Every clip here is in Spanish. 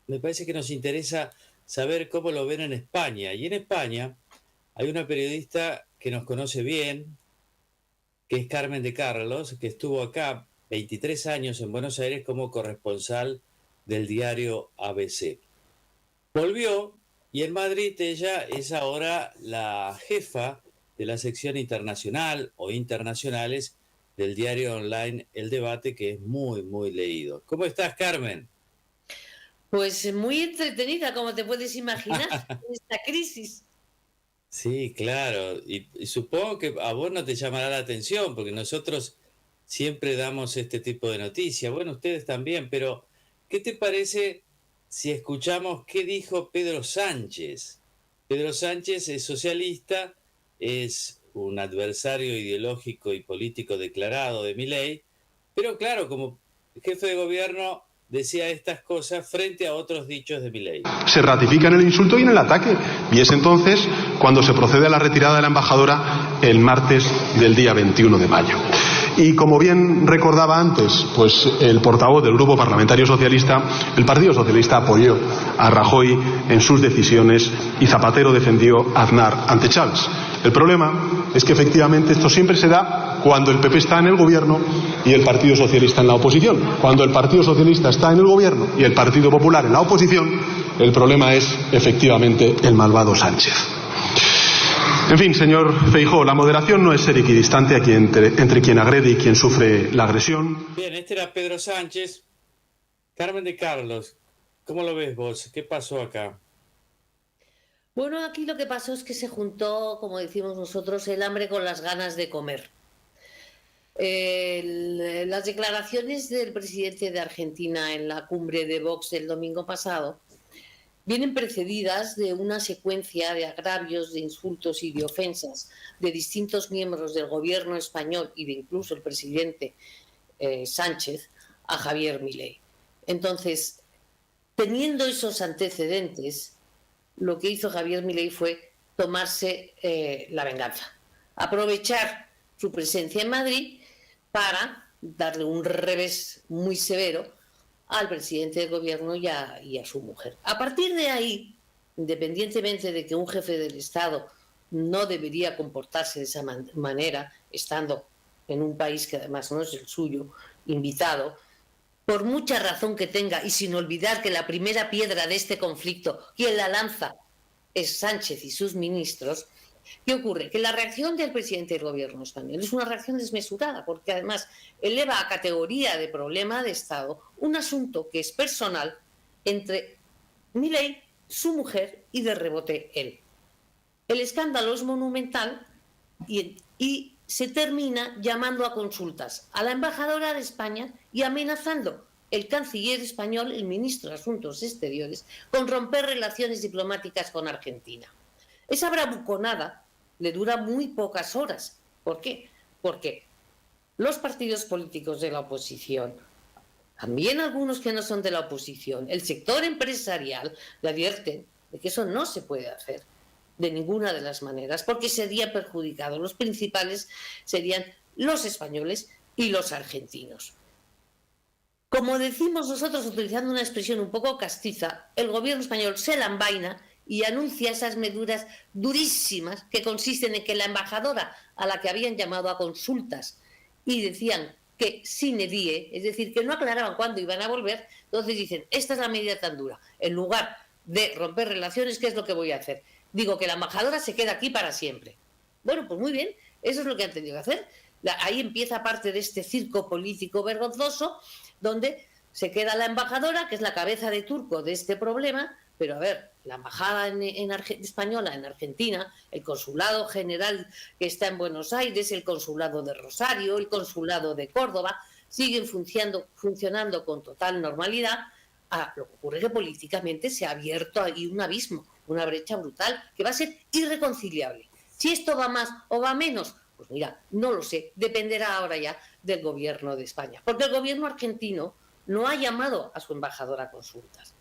me parece que nos interesa saber cómo lo ven en España. Y en España hay una periodista que nos conoce bien, que es Carmen de Carlos, que estuvo acá 23 años en Buenos Aires como corresponsal del diario ABC. Volvió y en Madrid ella es ahora la jefa de la sección internacional o internacionales del diario online El Debate, que es muy, muy leído. ¿Cómo estás, Carmen? Pues muy entretenida, como te puedes imaginar, en esta crisis. Sí, claro. Y supongo que a vos no te llamará la atención, porque nosotros siempre damos este tipo de noticias. Bueno, ustedes también, pero ¿qué te parece si escuchamos qué dijo Pedro Sánchez? Pedro Sánchez es socialista, es un adversario ideológico y político declarado de Milei, pero claro, como jefe de gobierno decía estas cosas frente a otros dichos de Milei. Se ratifica en el insulto y en el ataque. Y es entonces cuando se procede a la retirada de la embajadora el martes del día 21 de mayo. Y como bien recordaba antes, pues el portavoz del Grupo Parlamentario Socialista, el Partido Socialista apoyó a Rajoy en sus decisiones y Zapatero defendió a Aznar ante Chávez. El problema es que efectivamente esto siempre se da cuando el PP está en el gobierno y el Partido Socialista en la oposición. Cuando el Partido Socialista está en el gobierno y el Partido Popular en la oposición, el problema es efectivamente el malvado Sánchez. En fin, señor Feijóo, la moderación no es ser equidistante entre quien agrede y quien sufre la agresión. Bien, este era Pedro Sánchez. Carmen de Carlos, ¿cómo lo ves vos? ¿Qué pasó acá? Bueno, aquí lo que pasó es que se juntó, como decimos nosotros, el hambre con las ganas de comer. Las declaraciones del presidente de Argentina en la cumbre de Vox del domingo pasado vienen precedidas de una secuencia de agravios, de insultos y de ofensas de distintos miembros del gobierno español y de incluso el presidente Sánchez a Javier Milei. Entonces, teniendo esos antecedentes, lo que hizo Javier Milei fue tomarse la venganza, aprovechar su presencia en Madrid para darle un revés muy severo al presidente del gobierno y a su mujer. A partir de ahí, independientemente de que un jefe del Estado no debería comportarse de esa manera, estando en un país que además no es el suyo, invitado, por mucha razón que tenga, y sin olvidar que la primera piedra de este conflicto, quien la lanza, es Sánchez y sus ministros. ¿Qué ocurre? Que la reacción del presidente del gobierno español es una reacción desmesurada, porque además eleva a categoría de problema de Estado un asunto que es personal entre Milei, su mujer y de rebote él. El escándalo es monumental y se termina llamando a consultas a la embajadora de España y amenazando el canciller español, el ministro de Asuntos Exteriores, con romper relaciones diplomáticas con Argentina. Esa bravuconada le dura muy pocas horas. ¿Por qué? Porque los partidos políticos de la oposición, también algunos que no son de la oposición, el sector empresarial, le advierten de que eso no se puede hacer de ninguna de las maneras, porque sería perjudicado. Los principales serían los españoles y los argentinos. Como decimos nosotros, utilizando una expresión un poco castiza, el gobierno español se la envaina y anuncia esas medidas durísimas que consisten en que la embajadora a la que habían llamado a consultas y decían que sine die, es decir, que no aclaraban cuándo iban a volver, entonces dicen, esta es la medida tan dura. En lugar de romper relaciones, ¿qué es lo que voy a hacer? Digo que la embajadora se queda aquí para siempre. Bueno, pues muy bien, eso es lo que han tenido que hacer. Ahí empieza parte de este circo político vergonzoso, donde se queda la embajadora, que es la cabeza de turco de este problema, pero a ver, la embajada española en Argentina, el consulado general que está en Buenos Aires, el consulado de Rosario, el consulado de Córdoba, siguen funcionando con total normalidad. Lo que ocurre es que políticamente se ha abierto ahí un abismo, una brecha brutal que va a ser irreconciliable. Si esto va más o va menos, pues mira, no lo sé, dependerá ahora ya del gobierno de España, porque el gobierno argentino no ha llamado a su embajadora a consultas.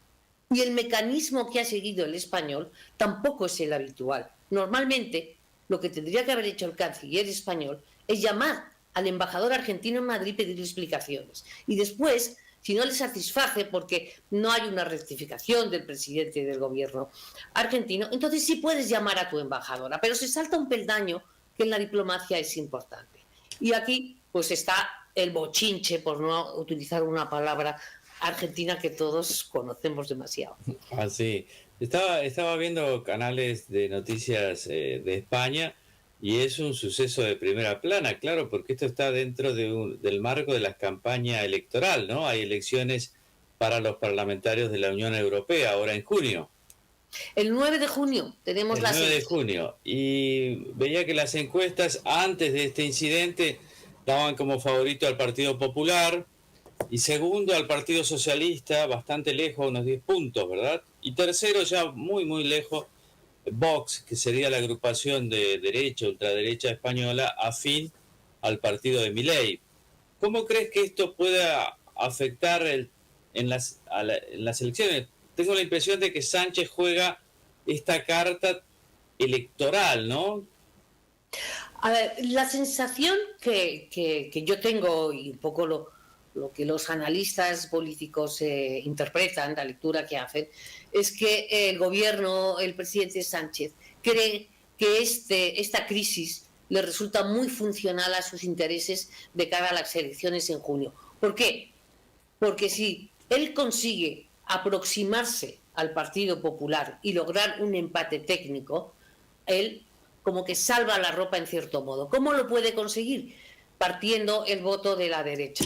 Y el mecanismo que ha seguido el español tampoco es el habitual. Normalmente, lo que tendría que haber hecho el canciller español es llamar al embajador argentino en Madrid y pedirle explicaciones. Y después si no le satisface porque no hay una rectificación del presidente del gobierno argentino, entonces sí puedes llamar a tu embajadora, pero se salta un peldaño que en la diplomacia es importante. Y aquí pues está el bochinche, por no utilizar una palabra argentina que todos conocemos demasiado. Así. Estaba viendo canales de noticias de España y es un suceso de primera plana, claro, porque esto está dentro del marco de la campaña electoral, ¿no? Hay elecciones para los parlamentarios de la Unión Europea ahora en junio. El 9 de junio tenemos El 9 de junio. Y veía que las encuestas antes de este incidente daban como favorito al Partido Popular y segundo al Partido Socialista, bastante lejos, unos 10 puntos, ¿verdad? Y tercero, ya muy, muy lejos, Vox, que sería la agrupación de derecha, ultraderecha española, afín al partido de Milei. ¿Cómo crees que esto pueda afectar en las elecciones? Tengo la impresión de que Sánchez juega esta carta electoral, ¿no? A ver, la sensación que yo tengo y un poco lo que los analistas políticos interpretan, la lectura que hacen, es que el gobierno, el presidente Sánchez, cree que esta crisis le resulta muy funcional a sus intereses de cara a las elecciones en junio. ¿Por qué? Porque si él consigue aproximarse al Partido Popular y lograr un empate técnico, él como que salva la ropa en cierto modo. ¿Cómo lo puede conseguir? Partiendo el voto de la derecha.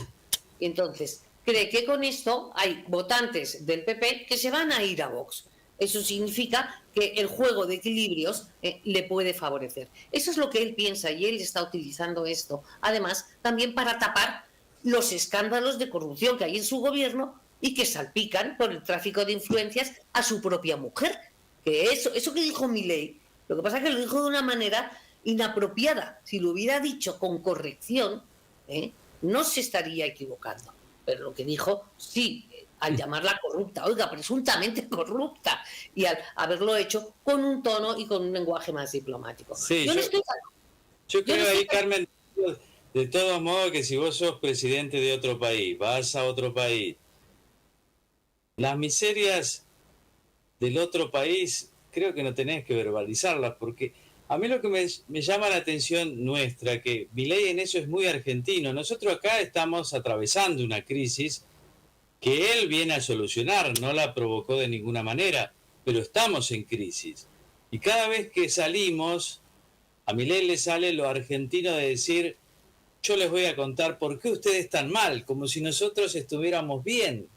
Entonces, cree que con esto hay votantes del PP que se van a ir a Vox. Eso significa que el juego de equilibrios le puede favorecer. Eso es lo que él piensa y él está utilizando esto, además, también para tapar los escándalos de corrupción que hay en su gobierno y que salpican por el tráfico de influencias a su propia mujer. Que eso que dijo Milei, lo que pasa es que lo dijo de una manera inapropiada. Si lo hubiera dicho con corrección, no se estaría equivocando. Pero lo que dijo, sí, al llamarla corrupta, oiga, presuntamente corrupta, y al haberlo hecho con un tono y con un lenguaje más diplomático. Sí, yo creo ahí, Carmen, de todos modos, que si vos sos presidente de otro país, vas a otro país, las miserias del otro país creo que no tenés que verbalizarlas, porque a mí lo que me llama la atención nuestra, que Milei en eso es muy argentino. Nosotros acá estamos atravesando una crisis que él viene a solucionar, no la provocó de ninguna manera, pero estamos en crisis. Y cada vez que salimos, a Milei le sale lo argentino de decir, yo les voy a contar por qué ustedes están mal, como si nosotros estuviéramos bien.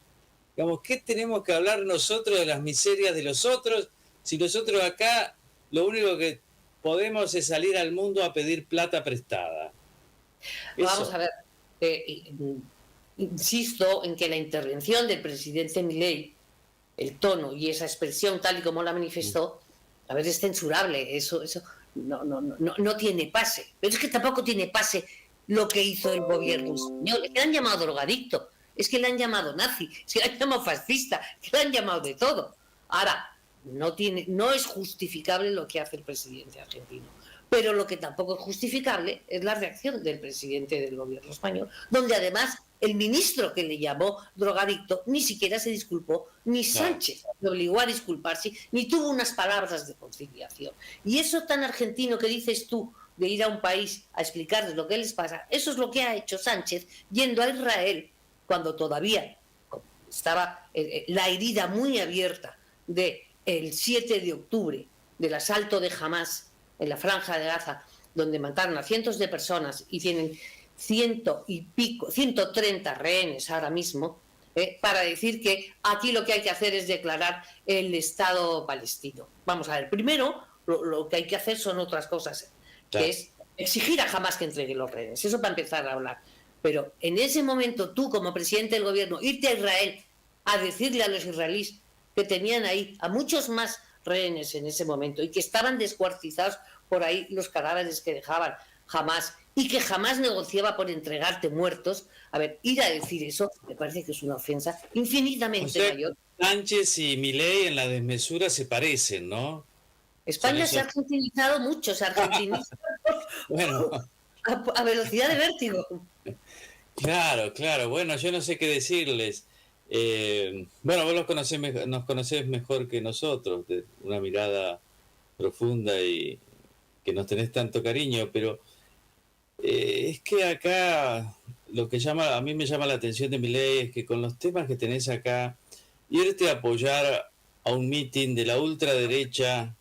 Digamos, ¿qué tenemos que hablar nosotros de las miserias de los otros si nosotros acá lo único que podemos es salir al mundo a pedir plata prestada? Vamos a ver, insisto en que la intervención del presidente Milei, el tono y esa expresión tal y como la manifestó, a ver, es censurable, eso no tiene pase. Pero es que tampoco tiene pase lo que hizo el gobierno español. Es que le han llamado drogadicto, es que le han llamado nazi, es que le han llamado fascista, es que le han llamado de todo. Ahora, no es justificable lo que hace el presidente argentino. Pero lo que tampoco es justificable es la reacción del presidente del gobierno español, donde además el ministro que le llamó drogadicto ni siquiera se disculpó, ni Sánchez le obligó a disculparse, ni tuvo unas palabras de conciliación. Y eso tan argentino que dices tú, de ir a un país a explicarles lo que les pasa, eso es lo que ha hecho Sánchez yendo a Israel cuando todavía estaba la herida muy abierta del 7 de octubre, del asalto de Hamás en la Franja de Gaza, donde mataron a cientos de personas y tienen 130 rehenes ahora mismo, para decir que aquí lo que hay que hacer es declarar el Estado palestino. Vamos a ver, primero lo que hay que hacer son otras cosas, que es exigir a Hamás que entregue los rehenes, eso para empezar a hablar. Pero en ese momento tú, como presidente del gobierno, irte a Israel a decirle a los israelíes que tenían ahí a muchos más rehenes en ese momento y que estaban descuartizados por ahí los cadáveres que dejaban Hamás y que jamás negociaba por entregarte muertos. A ver, ir a decir eso me parece que es una ofensa infinitamente mayor. Sánchez y Milei en la desmesura se parecen, ¿no? España se ha argentinizado mucho, se argentiniza bueno, a velocidad de vértigo. Claro, bueno, yo no sé qué decirles. Bueno, vos nos conocés mejor que nosotros, de una mirada profunda y que nos tenés tanto cariño, pero es que acá lo que a mí me llama la atención de Milei es que con los temas que tenés acá, irte a apoyar a un mitin de la ultraderecha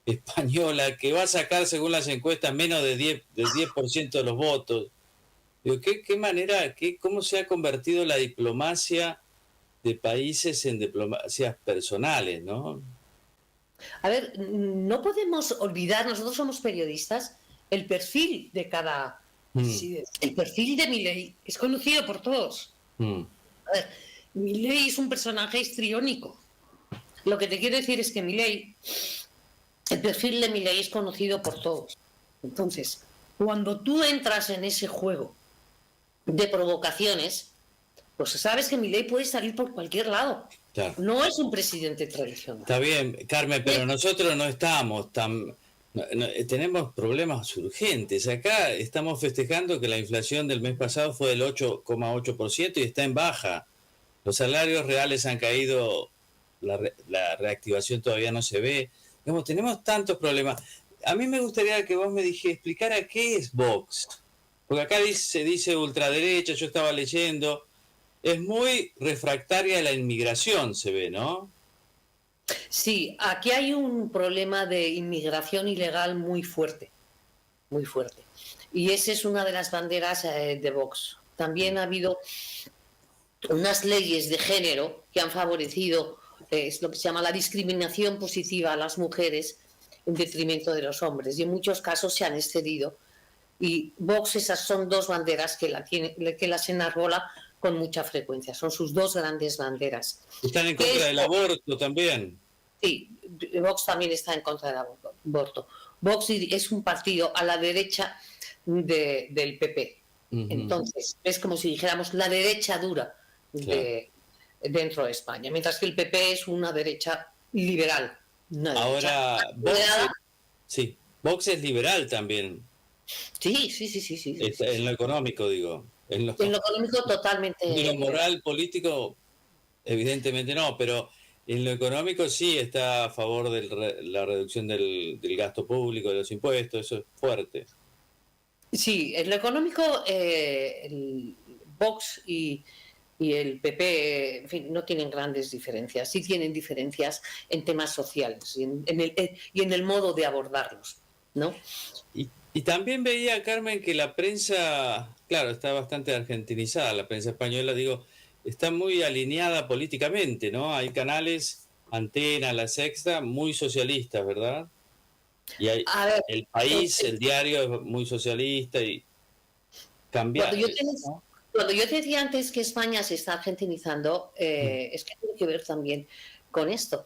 española que va a sacar, según las encuestas, menos del 10% de los votos. Digo, ¿qué manera, cómo se ha convertido la diplomacia de países en diplomacias personales, ¿no? A ver, no podemos olvidar, nosotros somos periodistas, el perfil de cada... Sí, el perfil de Milei es conocido por todos. A ver, Milei es un personaje histriónico. Lo que te quiero decir es que el perfil de Milei es conocido por todos. Entonces, cuando tú entras en ese juego de provocaciones, pues sabes que Milei puede salir por cualquier lado. Claro. No es un presidente tradicional. Está bien, Carmen, pero nosotros no estamos tan... tenemos problemas urgentes. Acá estamos festejando que la inflación del mes pasado fue del 8,8% y está en baja. Los salarios reales han caído, la reactivación todavía no se ve. Digamos, tenemos tantos problemas. A mí me gustaría que vos me explicara qué es Vox. Porque acá se dice ultraderecha, yo estaba leyendo... Es muy refractaria a la inmigración, se ve, ¿no? Sí, aquí hay un problema de inmigración ilegal muy fuerte, muy fuerte. Y esa es una de las banderas de Vox. También ha habido unas leyes de género que han favorecido, es lo que se llama la discriminación positiva a las mujeres en detrimento de los hombres. Y en muchos casos se han excedido. Y Vox, esas son dos banderas que las enarbola con mucha frecuencia. Son sus dos grandes banderas. ¿Están en contra del aborto también? Sí, Vox también está en contra del aborto. Vox es un partido a la derecha del PP. Entonces, es como si dijéramos la derecha dura dentro de España, mientras que el PP es una derecha liberal. Ahora, Vox es liberal también. Sí. En lo económico, digo. En lo económico totalmente. En lo moral, político, evidentemente no, pero en lo económico sí está a favor de la reducción del gasto público, de los impuestos, eso es fuerte. Sí, en lo económico el Vox y el PP, en fin, no tienen grandes diferencias. Sí tienen diferencias en temas sociales y en el modo de abordarlos, ¿no? Y también veía, Carmen, que la prensa, claro, está bastante argentinizada, la prensa española, digo, está muy alineada políticamente, ¿no? Hay canales, Antena, La Sexta, muy socialistas, ¿verdad? Y hay El País, el diario es muy socialista y cambiar. Cuando yo te decía antes que España se está argentinizando, es que tiene que ver también con esto.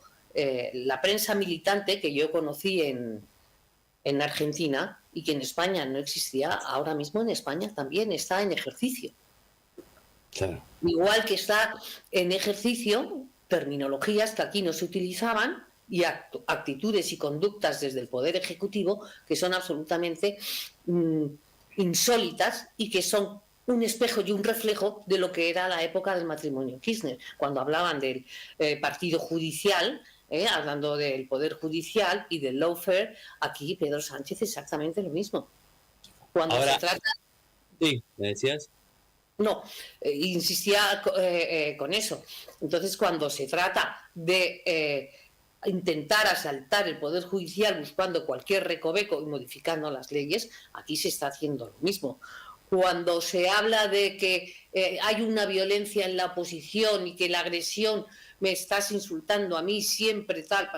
La prensa militante que yo conocí en Argentina y que en España no existía, ahora mismo en España también está en ejercicio. Claro. Igual que está en ejercicio terminologías que aquí no se utilizaban y actitudes y conductas desde el Poder Ejecutivo que son absolutamente insólitas y que son un espejo y un reflejo de lo que era la época del matrimonio Kirchner, cuando hablaban del partido judicial, hablando del Poder Judicial y del lawfare. Aquí Pedro Sánchez exactamente lo mismo. Cuando ahora, se trata... Sí, ¿me decías? No, insistía con eso. Entonces, cuando se trata de intentar asaltar el Poder Judicial buscando cualquier recoveco y modificando las leyes, aquí se está haciendo lo mismo. Cuando se habla de que hay una violencia en la oposición y que la agresión, me estás insultando a mí siempre, tal,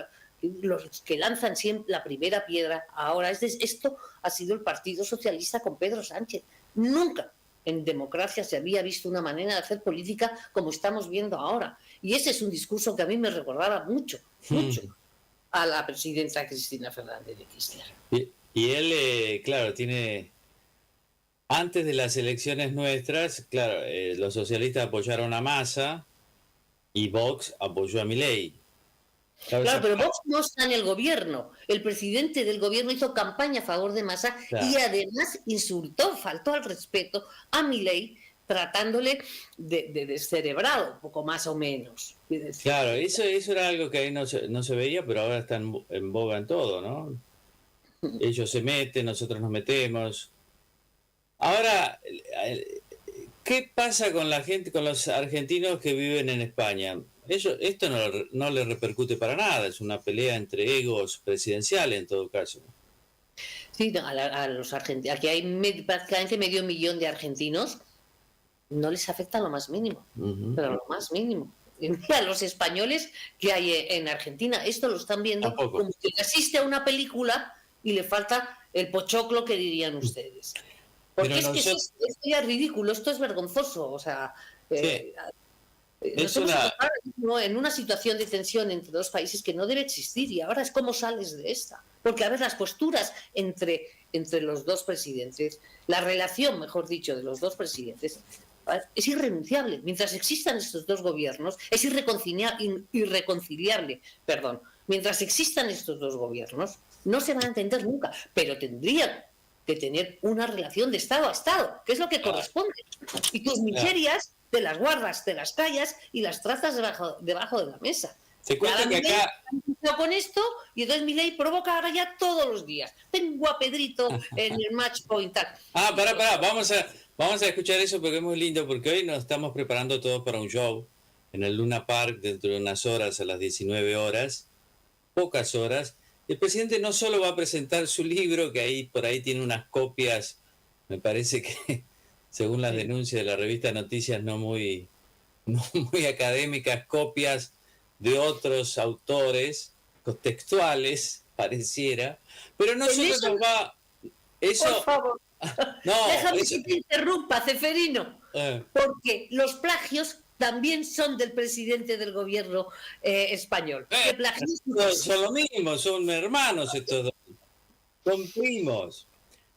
los que lanzan siempre la primera piedra ahora, esto ha sido el Partido Socialista con Pedro Sánchez. Nunca en democracia se había visto una manera de hacer política como estamos viendo ahora. Y ese es un discurso que a mí me recordaba mucho a la presidenta Cristina Fernández de Kirchner. Y él, claro, tiene... Antes de las elecciones nuestras, claro, los socialistas apoyaron a Massa y Vox apoyó a Milei. Claro, pero Vox no está en el gobierno. El presidente del gobierno hizo campaña a favor de Massa y además faltó al respeto a Milei tratándole de descerebrado, poco más o menos. Claro, eso era algo que ahí no se veía, pero ahora está en boga en todo, ¿no? Ellos se meten, nosotros nos metemos. Ahora, ¿qué pasa con la gente, con los argentinos que viven en España? Esto no les repercute para nada, es una pelea entre egos presidenciales en todo caso. Sí, a los argentinos, aquí hay prácticamente medio millón de argentinos, no les afecta lo más mínimo, pero lo más mínimo. Y a los españoles que hay en Argentina, esto lo están viendo como si asiste a una película y le falta el pochoclo que dirían ustedes. Porque esto ya es ridículo, esto es vergonzoso, o sea... Sí. En una situación de tensión entre dos países que no debe existir, y ahora es cómo sales de esta. Porque, a ver, las posturas entre los dos presidentes, la relación, mejor dicho, de los dos presidentes, es irrenunciable. Mientras existan estos dos gobiernos, es irreconciliable. Mientras existan estos dos gobiernos, no se van a entender nunca, pero tendrían que tener una relación de Estado a Estado, que es lo que corresponde. Y tus miserias te las guardas, te las callas y las trazas debajo de la mesa. Te cuento que acá... con esto, y entonces Milei provoca ahora ya todos los días. Tengo a Pedrito en el match point. Pará, vamos a escuchar eso porque es muy lindo, porque hoy nos estamos preparando todos para un show en el Luna Park dentro de unas horas, a las 19 horas, pocas horas. El presidente no solo va a presentar su libro, que por ahí tiene unas copias, me parece que, según las denuncias de la revista Noticias, no muy académicas, copias de otros autores, textuales, pareciera, pero no solo nos va... Eso, por favor, déjame que te interrumpa, Ceferino, porque los plagios también son del presidente del gobierno español. Son lo mismo, son hermanos estos dos, son primos.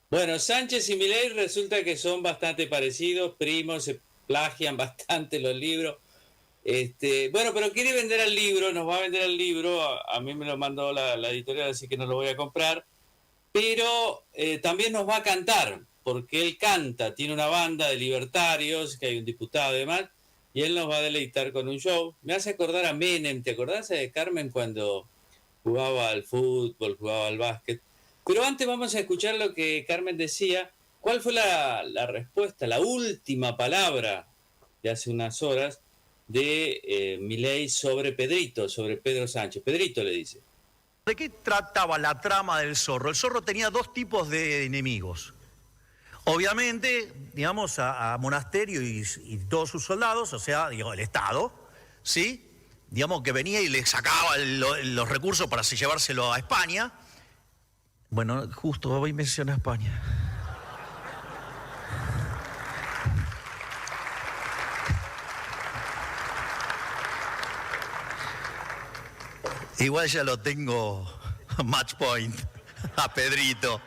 Bueno, Sánchez y Milei resulta que son bastante parecidos, primos, se plagian bastante los libros. Bueno, pero quiere vender el libro, nos va a vender el libro, a mí me lo mandó la editorial, así que no lo voy a comprar, pero también nos va a cantar, porque él canta, tiene una banda de libertarios, que hay un diputado y demás, y él nos va a deleitar con un show. Me hace acordar a Menem, ¿te acordás de Carmen cuando jugaba al fútbol, jugaba al básquet? Pero antes vamos a escuchar lo que Carmen decía. ¿Cuál fue la respuesta, la última palabra de hace unas horas de Milei sobre Pedrito, sobre Pedro Sánchez? Pedrito le dice. ¿De qué trataba la trama del Zorro? El Zorro tenía dos tipos de enemigos. Obviamente, digamos, a Monasterio y todos sus soldados, o sea, digamos, el Estado, ¿sí? Digamos que venía y le sacaba los recursos para llevárselo a España. Bueno, justo hoy menciona España. Igual ya lo tengo match point a Pedrito.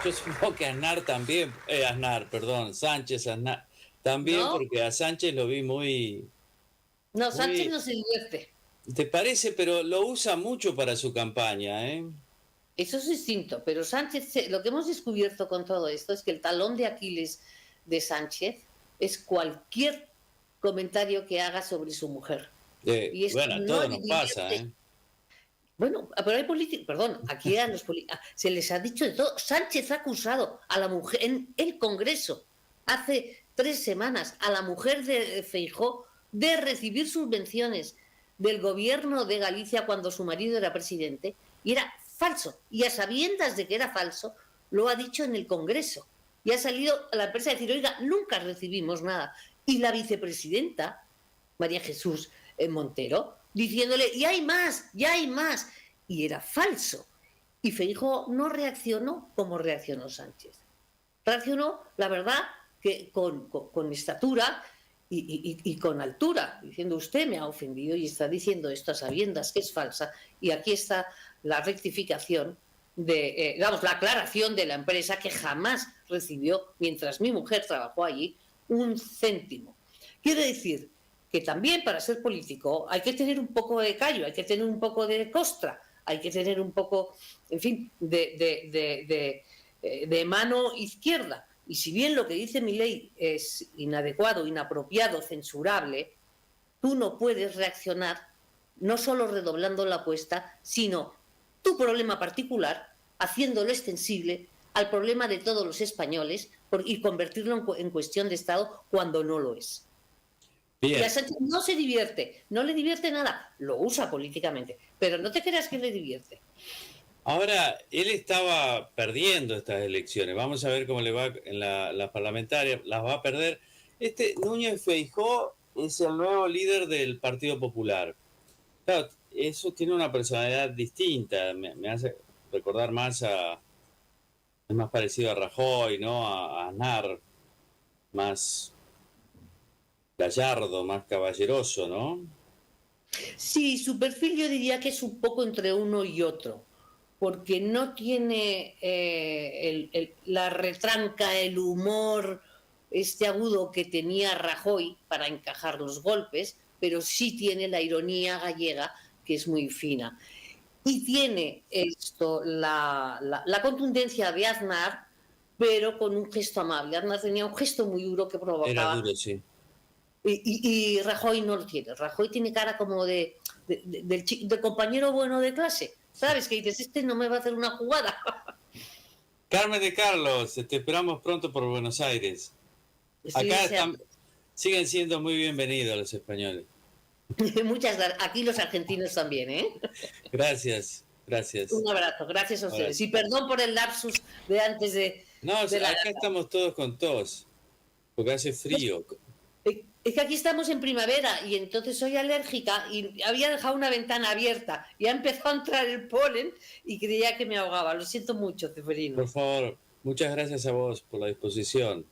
Yo supongo que Sánchez también, ¿no? Porque a Sánchez lo vi muy... No, Sánchez no se divierte. ¿Te parece? Pero lo usa mucho para su campaña, ¿eh? Eso es distinto, pero Sánchez, lo que hemos descubierto con todo esto es que el talón de Aquiles de Sánchez es cualquier comentario que haga sobre su mujer. Y bueno, a todos nos pasa, ¿eh? Bueno, pero hay políticos, perdón, aquí a los políticos se les ha dicho de todo. Sánchez ha acusado a la mujer en el Congreso hace 3 semanas a la mujer de Feijóo de recibir subvenciones del gobierno de Galicia cuando su marido era presidente, y era falso. Y a sabiendas de que era falso, lo ha dicho en el Congreso. Y ha salido a la empresa a decir, oiga, nunca recibimos nada. Y la vicepresidenta, María Jesús Montero, diciéndole, y hay más, ya hay más. Y era falso. Y Feijóo no reaccionó como reaccionó Sánchez. Reaccionó, la verdad, que con estatura y con altura, diciendo, usted me ha ofendido y está diciendo esto a sabiendas que es falsa. Y aquí está la rectificación, la aclaración de la empresa, que jamás recibió, mientras mi mujer trabajó allí, un céntimo. Quiere decir que también para ser político hay que tener un poco de callo, hay que tener un poco de costra, hay que tener un poco, en fin, de mano izquierda. Y si bien lo que dice Milei es inadecuado, inapropiado, censurable, tú no puedes reaccionar no solo redoblando la apuesta, sino tu problema particular, haciéndolo extensible al problema de todos los españoles y convertirlo en cuestión de Estado cuando no lo es. Bien. Y a Sánchez no se divierte, no le divierte nada, lo usa políticamente, pero no te creas que le divierte. Ahora, él estaba perdiendo estas elecciones. Vamos a ver cómo le va en las parlamentarias. Las va a perder. Núñez Feijóo es el nuevo líder del Partido Popular. Claro, eso tiene una personalidad distinta. Me hace recordar más es más parecido a Rajoy, ¿no? A Aznar. Más gallardo, más caballeroso, ¿no? Sí, su perfil yo diría que es un poco entre uno y otro, porque no tiene la retranca, el humor agudo que tenía Rajoy para encajar los golpes, pero sí tiene la ironía gallega, que es muy fina. Y tiene la contundencia de Aznar, pero con un gesto amable. Aznar tenía un gesto muy duro que provocaba... Era duro, sí. Y Rajoy no lo tiene. Rajoy tiene cara como de compañero bueno de clase. ¿Sabes? Que dices, no me va a hacer una jugada. Carmen de Carlos, te esperamos pronto por Buenos Aires. Acá siguen siendo muy bienvenidos los españoles. Muchas gracias. Aquí los argentinos también, ¿eh? Gracias. Un abrazo, gracias a ustedes. Y perdón por el lapsus de antes de... No, acá estamos todos con tos, porque hace frío. Es que aquí estamos en primavera y entonces soy alérgica y había dejado una ventana abierta y ha empezado a entrar el polen y creía que me ahogaba. Lo siento mucho, Ceferino. Por favor, muchas gracias a vos por la disposición.